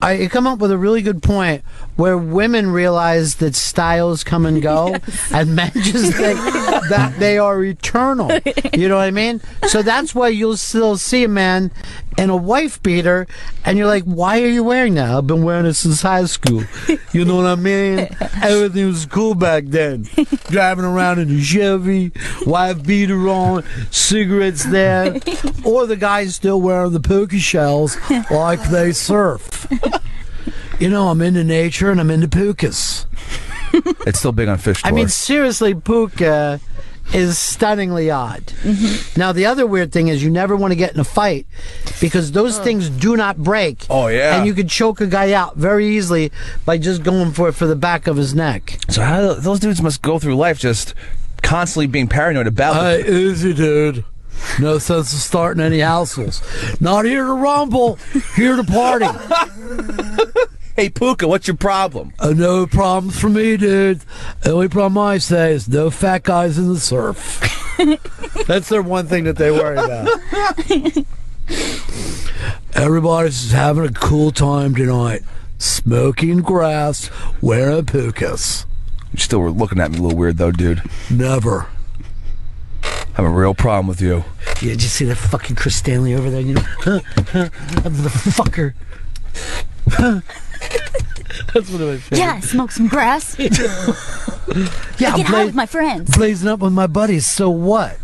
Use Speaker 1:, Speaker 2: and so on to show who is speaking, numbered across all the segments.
Speaker 1: You come up with a really good point where women realize that styles come and go, and men just think that they are eternal. You know what I mean? So that's why you'll still see a man in a wife beater, and you're like, why are you wearing that? I've been wearing it since high school. You know what I mean? Everything was cool back then. Driving around in a Chevy, wife beater on, cigarettes there, or the guy's still wearing the Puka shells like they surf. You know, I'm into nature and I'm into Pukas.
Speaker 2: It's still big on fish store.
Speaker 1: I mean, seriously, Puka is stunningly odd. Mm-hmm. Now, the other weird thing is you never want to get in a fight because those things do not break.
Speaker 2: Oh, yeah.
Speaker 1: And you could choke a guy out very easily by just going for it for the back of his neck.
Speaker 2: So how those dudes must go through life just constantly being paranoid about
Speaker 1: Easy, dude. No sense of starting any hassles. Not here to rumble, here to party.
Speaker 2: Hey, Puka, what's your problem?
Speaker 1: No problems for me, dude. The only problem I say is no fat guys in the surf. That's their one thing that they worry about. Everybody's having a cool time tonight. Smoking grass, wearing Pukas.
Speaker 2: You're still looking at me a little weird, though, dude.
Speaker 1: Never.
Speaker 2: I have a real problem with you.
Speaker 1: Yeah, did you see that fucking Chris Stanley over there? You know, the fucker. That's one of my favorites.
Speaker 3: Yeah, I smoke some grass.
Speaker 1: Yeah,
Speaker 3: I get high with my friends.
Speaker 1: Blazing up with my buddies, so what?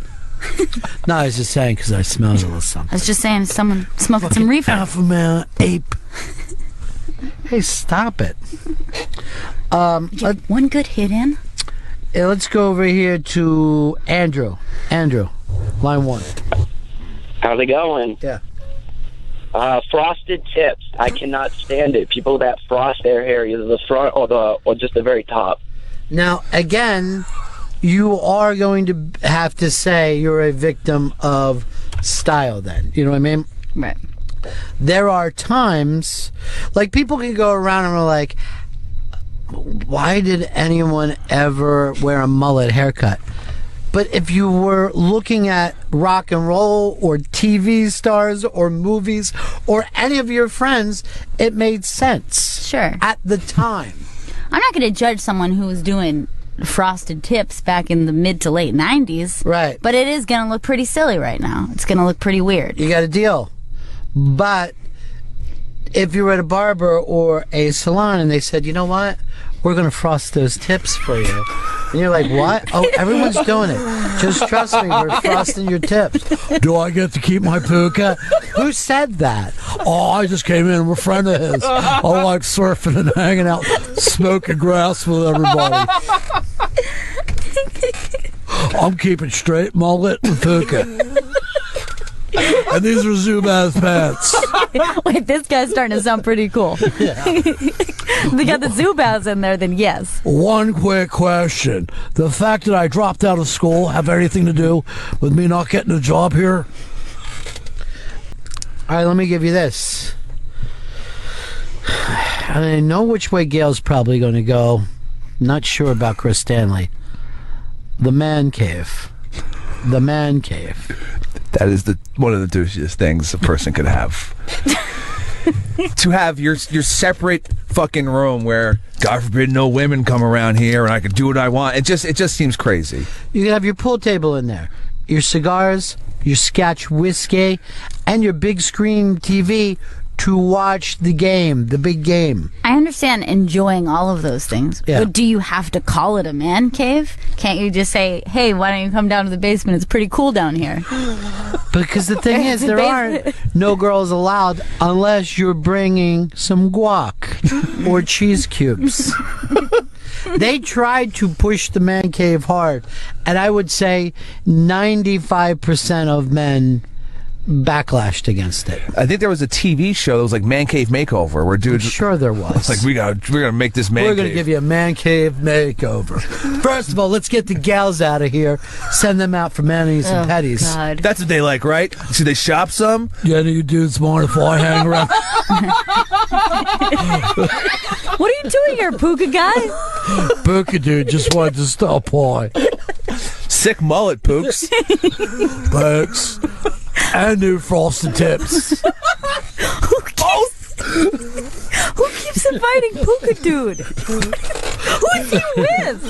Speaker 1: No, I was just saying because I smelled a little something.
Speaker 3: I was just saying someone smoking some reefer.
Speaker 1: Alpha male ape. Hey, stop it.
Speaker 3: Get one good hit in.
Speaker 1: Let's go over here to Andrew. Andrew, line 1.
Speaker 4: How's it going?
Speaker 1: Yeah.
Speaker 4: Frosted tips. I cannot stand it. People that frost their hair, either the front or just the very top.
Speaker 1: Now, again, you are going to have to say you're a victim of style then. You know what I mean?
Speaker 3: Right.
Speaker 1: There are times, like people can go around and are like, why did anyone ever wear a mullet haircut? But if you were looking at rock and roll or TV stars or movies or any of your friends, it made sense.
Speaker 3: Sure.
Speaker 1: At the time.
Speaker 3: I'm not going to judge someone who was doing frosted tips back in the mid to late 90s.
Speaker 1: Right.
Speaker 3: But it is going to look pretty silly right now. It's going to look pretty weird.
Speaker 1: You got a deal. But if you were at a barber or a salon and they said, you know what? We're going to frost those tips for you. And you're like, what? Oh, everyone's doing it. Just trust me, we're frosting your tips. Do I get to keep my Puka? Who said that? Oh, I just came in. I'm a friend of his. I like surfing and hanging out, smoking grass with everybody. I'm keeping straight mullet and Puka. And these are Zubaz pants.
Speaker 3: Wait, this guy's starting to sound pretty cool.
Speaker 1: Yeah.
Speaker 3: They got the Zubaz in there, then yes.
Speaker 1: One quick question. The fact that I dropped out of school have anything to do with me not getting a job here? All right, let me give you this. I know which way Gail's probably going to go. Not sure about Chris Stanley. The man cave. The man cave.
Speaker 2: That is one of the douchiest things a person could have. To have your separate fucking room where, God forbid, no women come around here and I can do what I want. It just seems crazy.
Speaker 1: You can have your pool table in there, your cigars, your Scotch whiskey, and your big screen TV to watch the game, the big game.
Speaker 3: I understand enjoying all of those things, but do you have to call it a man cave? Can't you just say, hey, why don't you come down to the basement? It's pretty cool down here.
Speaker 1: Because the thing is, there are no girls allowed unless you're bringing some guac or cheese cubes. They tried to push the man cave hard, and I would say 95% of men backlashed against it.
Speaker 2: I think there was a TV show that was like Man Cave Makeover, where dudes.
Speaker 1: I'm sure there was.
Speaker 2: Like we're gonna make this man.
Speaker 1: We're
Speaker 2: cave.
Speaker 1: gonna give you a man cave makeover. First of all, let's get the gals out of here. Send them out for manis and petties.
Speaker 3: God.
Speaker 2: That's what they like, right? See, they shop some.
Speaker 1: Yeah, you dudes mind if I hang around?
Speaker 3: What are you doing here, Puka guy?
Speaker 1: Puka dude just wanted to stop by.
Speaker 2: Sick mullet, Pooks.
Speaker 1: Thanks. And new frosted tips.
Speaker 3: inviting Puka dude? Who is he with?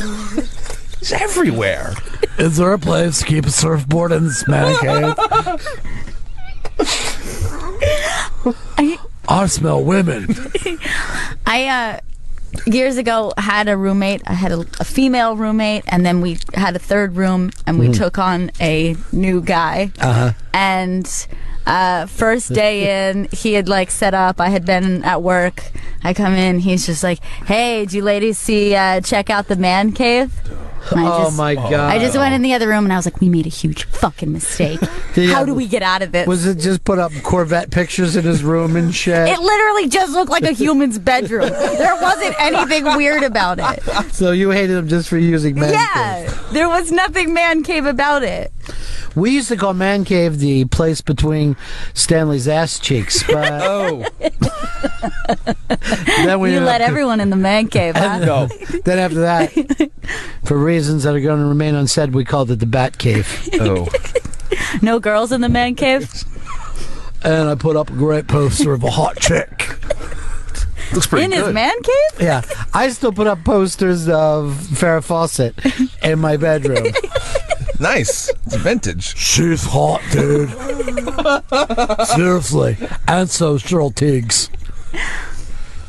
Speaker 2: He's everywhere.
Speaker 1: Is there a place to keep a surfboard in this man cave? I smell women.
Speaker 3: I years ago had a roommate. I had a female roommate, and then we had a third room, and we took on a new guy. And first day in, he had like set up. I had been at work. I come in. He's just like, "Hey, did you ladies see? Check out the man cave."
Speaker 1: My God!
Speaker 3: I just went in the other room and I was like, "We made a huge fucking mistake. How do we get out of this?"
Speaker 1: Was it just put up Corvette pictures in his room and shit?
Speaker 3: It literally just looked like a human's bedroom. There wasn't anything weird about it.
Speaker 1: So you hated him just for using man cave?
Speaker 3: There was nothing man cave about it.
Speaker 1: We used to call man cave the place between Stanley's ass cheeks, but then we
Speaker 3: You let everyone in the man cave, huh?
Speaker 2: No.
Speaker 1: Then after that, for reasons that are going to remain unsaid, we called it the Bat Cave.
Speaker 2: Oh.
Speaker 3: No girls in the man cave?
Speaker 1: And I put up a great poster of a hot chick.
Speaker 2: Looks pretty
Speaker 3: In
Speaker 2: good.
Speaker 3: his man cave?
Speaker 1: Yeah, I still put up posters of Farrah Fawcett in my bedroom.
Speaker 2: Nice. It's vintage.
Speaker 1: She's hot, dude. Seriously. And so is Cheryl Tiggs.